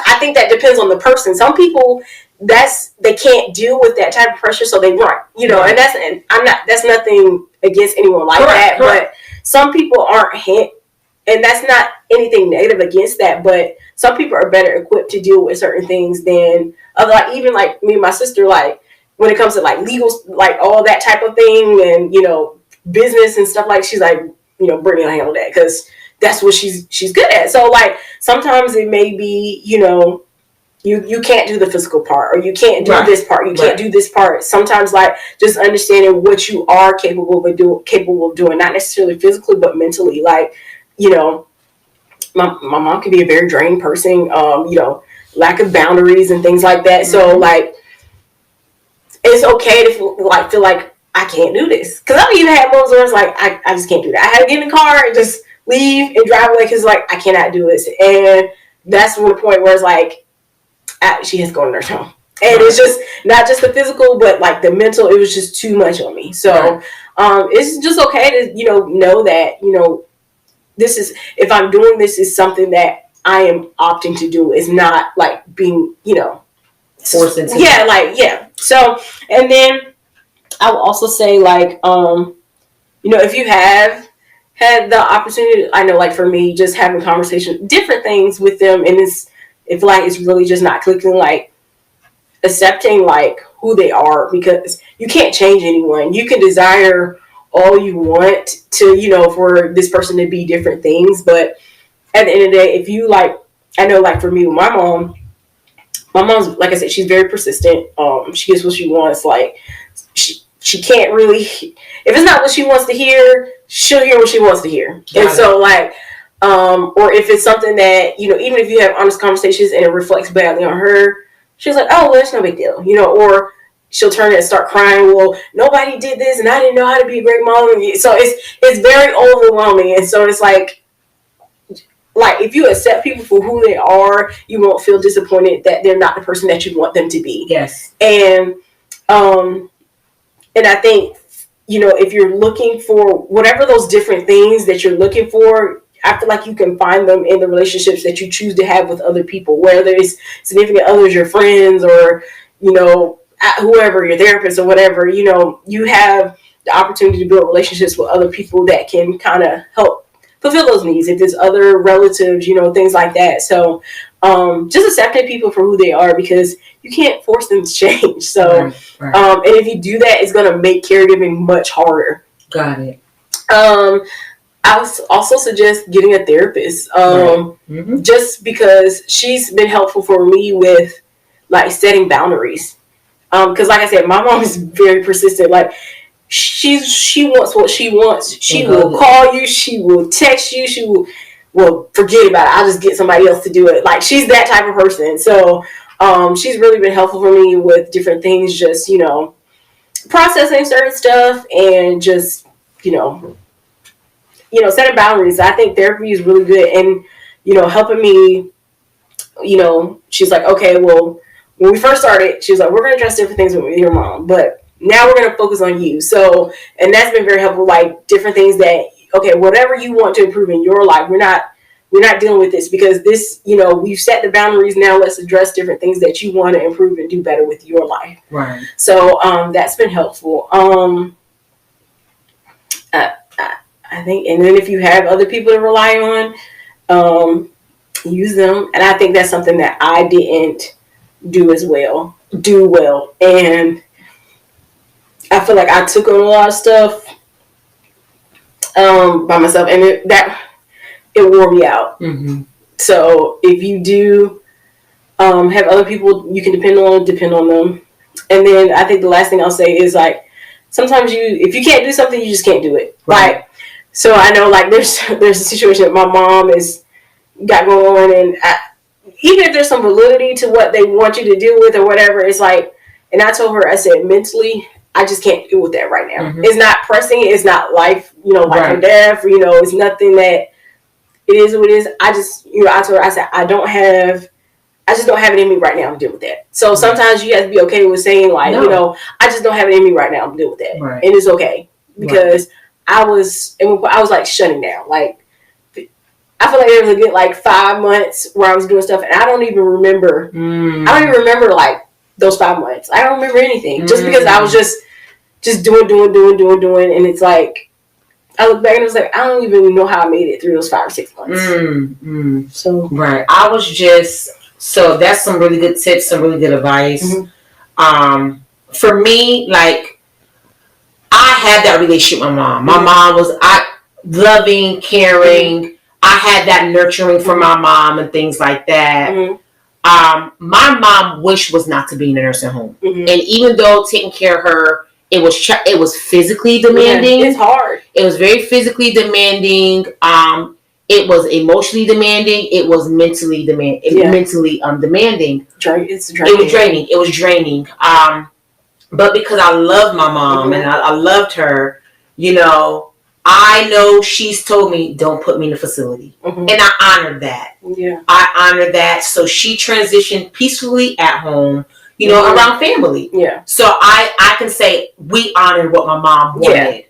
I think that depends on the person. Some people, they can't deal with that type of pressure, so they run, and that's nothing against anyone like that. Correct. But some people aren't and that's not anything negative against that, but some people are better equipped to deal with certain things than other, like, even like me and my sister, like, when it comes to, like, legal, like, all that type of thing, and, business and stuff, like, she's like, Brittany will handle that, because that's what she's good at. So, like, sometimes it may be, you can't do the physical part, or you can't do this part, you can't do this part. Sometimes, like, just understanding what you are capable of doing, not necessarily physically, but mentally. Like, my mom can be a very draining person, lack of boundaries and things like that. So, like, it's okay to feel like I can't do this. Because I've even had moments where it's like, I just can't do that. I had to get in the car and just leave and drive away, because, like, I cannot do this. And that's one point where it's like, she has to go to nurse home. And it's just not just the physical, but, like, the mental. It was just too much on me. So it's just okay to, know that, this is, if I'm doing this, is something that I am opting to do. It's not like being, forced into. Yeah, like, yeah. So, and then I will also say, like, if you have had the opportunity, I know, like, for me, just having conversations, different things with them, and if, like, it's really just not clicking, like, accepting, like, who they are, because you can't change anyone. You can desire all you want to, for this person to be different things, but at the end of the day, if you like, I know, like for me, with my mom's, like I said, she's very persistent. She gets what she wants. Like she can't really, if it's not what she wants to hear, she'll hear what she wants to hear. So like, or if it's something that, even if you have honest conversations and it reflects badly on her, she's like, oh, well, it's no big deal, or she'll turn and start crying. Well, nobody did this and I didn't know how to be a great mom. So it's very overwhelming. And so it's like if you accept people for who they are, you won't feel disappointed that they're not the person that you want them to be. Yes. And I think, if you're looking for whatever those different things that you're looking for, I feel like you can find them in the relationships that you choose to have with other people, whether it's significant others, your friends, or, whoever, your therapist or whatever. You have the opportunity to build relationships with other people that can kind of help fulfill those needs. If there's other relatives, things like that. So just accepting people for who they are, because you can't force them to change. So right. And if you do that, it's going to make caregiving much harder. Got it. I would also suggest getting a therapist, just because she's been helpful for me with like setting boundaries. Because like I said, my mom is very persistent. Like she wants what she wants. She will call you. She will text you. She will forget about it. I'll just get somebody else to do it. Like she's that type of person. So she's really been helpful for me with different things. Just processing certain stuff and just setting boundaries. I think therapy is really good, and helping me. She's like, okay, well, when we first started, she was like, we're going to address different things with your mom, but now we're going to focus on you. So, and that's been very helpful. Like different things that, okay, whatever you want to improve in your life, we're not dealing with this because this, we've set the boundaries. Now let's address different things that you want to improve and do better with your life. Right. So, that's been helpful. I think, and then if you have other people to rely on, use them. And I think that's something that I didn't do well. And I feel like I took on a lot of stuff by myself, and it wore me out. Mm-hmm. So if you do have other people you can depend on them. And then I think the last thing I'll say is like, sometimes if you can't do something, you just can't do it. Right. Like, so I know like there's a situation that my mom has got going on, and even if there's some validity to what they want you to deal with or whatever, it's like, and I told her, I said, mentally, I just can't deal with that right now. Mm-hmm. It's not pressing. It's not life, life or death, it's nothing that it is what it is. I just, I told her, I said, I just don't have it in me right now to deal with that. So sometimes you have to be okay with saying like, I just don't have it in me right now to deal with that. Right. And it's okay, because I was like shutting down. Like, I feel like there was a good like 5 months where I was doing stuff, and I don't even remember. I don't even remember like those 5 months. I don't remember anything, just because I was just doing, and it's like I look back and it's like I don't even know how I made it through those 5 or 6 months. So right, so that's some really good tips, some really good advice. Mm-hmm. For me, like I had that relationship with my mom. My mom was loving, caring. Mm-hmm. I had that nurturing from my mom and things like that. Mm-hmm. My mom wish was not to be in a nursing home. Mm-hmm. And even though taking care of her, it was physically demanding. Yeah, it's hard. It was very physically demanding. It was emotionally demanding. It was mentally demanding. Demanding. It's draining. It was draining. But because I love my mom, mm-hmm. and I loved her, I know she's told me, don't put me in a facility. Mm-hmm. And I honored that. Yeah. I honored that. So she transitioned peacefully at home, mm-hmm. around family. Yeah. So I can say we honored what my mom wanted. Yeah.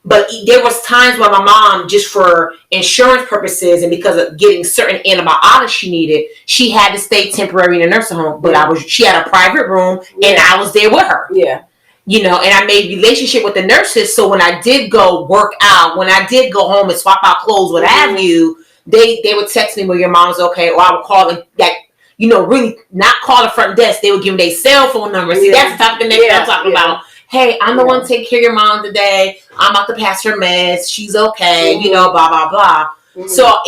But there was times when my mom, just for insurance purposes and because of getting certain antibiotics she needed, she had to stay temporary in a nursing home. But she had a private room, and I was there with her. Yeah. And I made relationship with the nurses. So when I did go work out, when I did go home and swap out clothes, what have you, they would text me, well, your mom's okay. Or I would call them, really not call the front desk. They would give them their cell phone number. See, that's the type of connection I'm talking about. Hey, I'm the one to take care of your mom today. I'm about to pass her meds. She's okay. Blah, blah, blah. So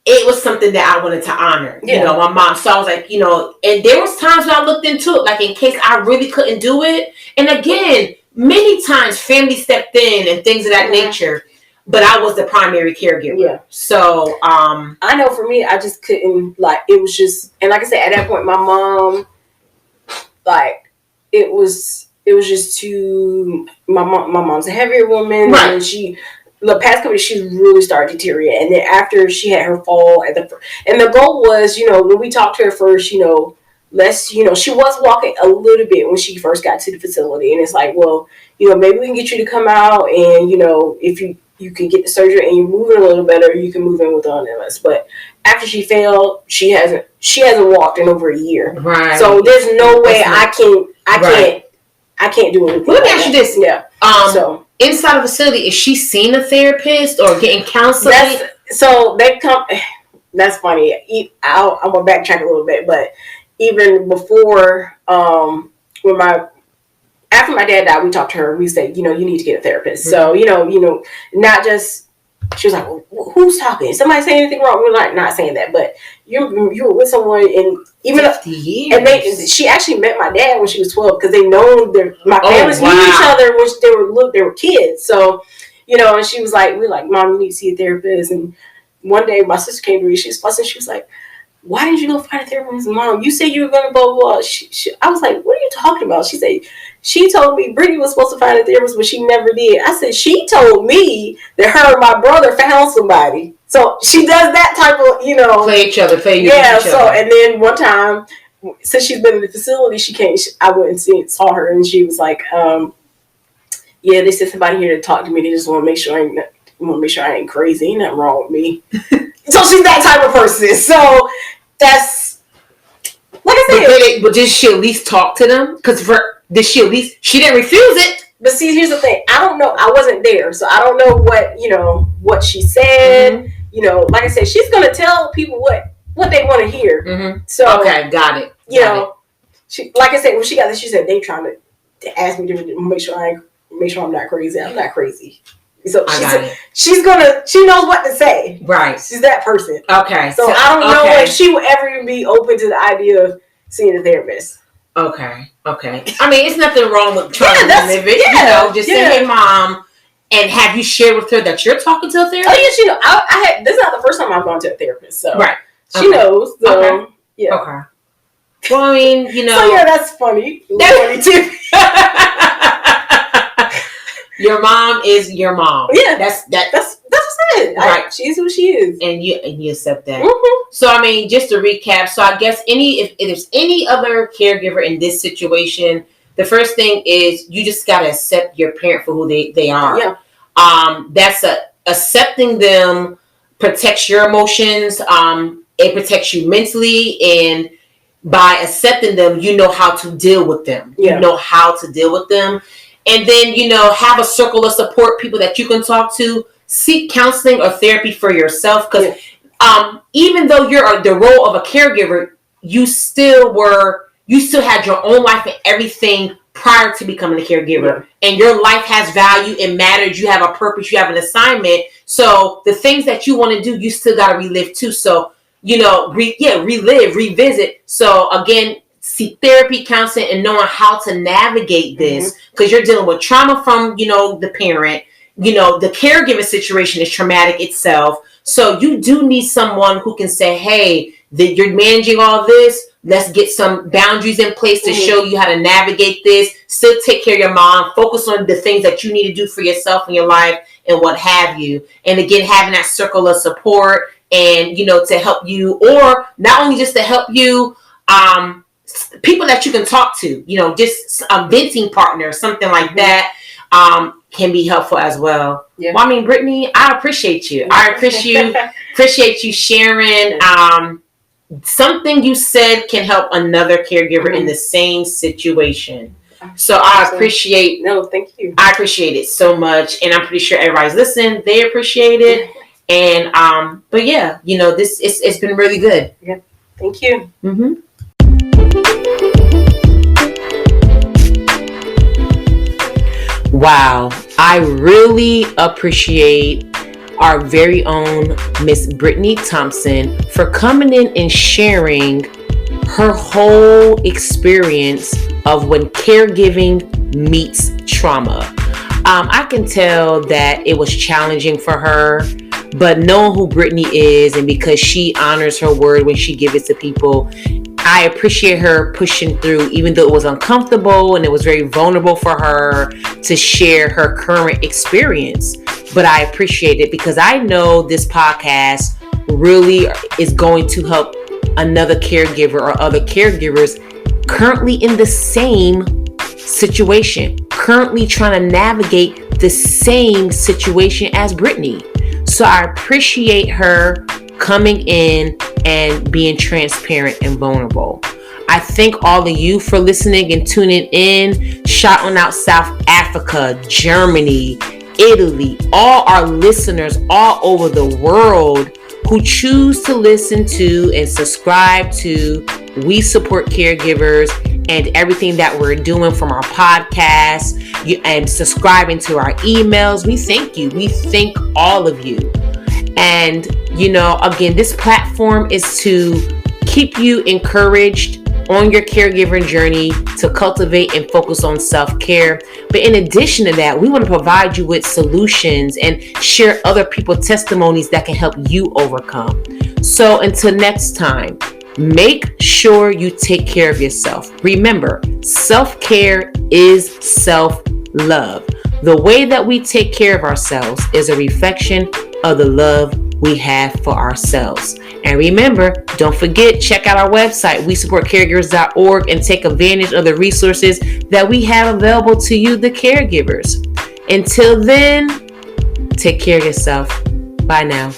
it was something that I wanted to honor, my mom. So I was like, and there was times when I looked into it, like in case I really couldn't do it. And again, many times family stepped in and things of that nature, but I was the primary caregiver. Yeah. So, I know for me, I just couldn't, it was just, and like I said, at that point, my mom, it was just too, my mom's a heavier woman, right. And the past couple of years, she's really started to deteriorate. And then after she had her fall, and the goal was, when we talked to her first, she was walking a little bit when she first got to the facility. And it's like, well, maybe we can get you to come out and, if you can get the surgery and you're moving a little better, you can move in with us. But after she fell, she hasn't walked in over a year. Right. So there's no way I can't do anything. Let me ask you this. Yeah. So inside of the facility, is she seeing a therapist or getting counseling? So they come. That's funny. I'm gonna backtrack a little bit, but even before, after my dad died, we talked to her. We said, you need to get a therapist. Mm-hmm. So not just. She was like, well, who's talking? Somebody say anything wrong? We're not saying that, but you were with someone, and even 50 years. And she actually met my dad when she was 12 because they know my parents knew each other when they were kids. So, and she was like, we're like, Mom, you need to see a therapist. And one day my sister came to me, she was fussing. She was like, why didn't you go find a therapist? Mom, you said you were going to blah, blah, blah. I was like, what are you talking about? She said, she told me Brittany was supposed to find a therapist, but she never did. I said, she told me that her and my brother found somebody. So she does that type of, play each other. Yeah, so, and then one time, since she's been in the facility, I went and saw her, and she was like, yeah, they said somebody here to talk to me. They just want to make sure I ain't crazy. Ain't nothing wrong with me. So she's that type of person. So that's, like I said. But did she at least talk to them? Because she didn't refuse it. But see, here's the thing. I don't know. I wasn't there. So I don't know what she said. Mm-hmm. Like I said, she's going to tell people what they want to hear. Mm-hmm. So, okay, got it. She, like I said, when she got this, she said, they trying to ask me to make sure I'm not crazy. I'm not crazy. So she knows what to say. Right. She's that person. Okay. So I don't know if she would ever even be open to the idea of seeing a therapist. Okay. I mean, it's nothing wrong with trying to live it. Just say, hey, Mom, and have you shared with her that you're talking to a therapist? Oh, yeah, she knows. This is not the first time I've gone to a therapist. So right. She knows. So, okay. Yeah. Okay. Well, I mean, So, yeah, that's funny. That's funny, too. Your mom is your mom. Yeah, that's it. Right, she's who she is, and you accept that. Mm-hmm. So I mean, just to recap. So I guess if there's any other caregiver in this situation, the first thing is you just gotta accept your parent for who they are. Yeah. That's accepting them protects your emotions. It protects you mentally, and by accepting them, you know how to deal with them. Yeah. You know how to deal with them. And then, have a circle of support, people that you can talk to. Seek counseling or therapy for yourself. Because even though you're the role of a caregiver, you still had your own life and everything prior to becoming a caregiver. Yeah. And your life has value. It matters. You have a purpose. You have an assignment. So the things that you want to do, you still got to relive too. So, relive, revisit. So again, seek therapy, counseling, and knowing how to navigate this, because you're dealing with trauma from, the parent. The caregiving situation is traumatic itself. So you do need someone who can say, hey, you're managing all this. Let's get some boundaries in place to show you how to navigate this. Still take care of your mom. Focus on the things that you need to do for yourself in your life and what have you. And again, having that circle of support and, to help you, or not only just to help you, people that you can talk to, just a venting partner, something like that, can be helpful as well. Yeah. Well, I mean, Brittany, I appreciate you. I appreciate you sharing. Something you said can help another caregiver in the same situation. So I appreciate. No, thank you. I appreciate it so much, and I'm pretty sure everybody's listening. They appreciate it. And but yeah, this it's been really good. Yeah. Thank you. Mm-hmm. Wow, I really appreciate our very own Miss Brittany Thompson for coming in and sharing her whole experience of when caregiving meets trauma. I can tell that it was challenging for her, but knowing who Brittany is and because she honors her word when she gives it to people, I appreciate her pushing through, even though it was uncomfortable and it was very vulnerable for her to share her current experience. But I appreciate it because I know this podcast really is going to help another caregiver or other caregivers currently in the same situation, currently trying to navigate the same situation as Brittany. So I appreciate her coming in and being transparent and vulnerable. I thank all of you for listening and tuning in. Shouting out South Africa, Germany, Italy, all our listeners all over the world who choose to listen to and subscribe to We Support Caregivers and everything that we're doing from our podcast and subscribing to our emails. We thank you. We thank all of you. And, again, this platform is to keep you encouraged on your caregiving journey to cultivate and focus on self-care. But in addition to that, we want to provide you with solutions and share other people's testimonies that can help you overcome. So until next time, make sure you take care of yourself. Remember, self-care is self-love. The way that we take care of ourselves is a reflection of the love we have for ourselves. And remember, don't forget, check out our website, WeSupportCaregivers.org, and take advantage of the resources that we have available to you, the caregivers. Until then, take care of yourself. Bye now.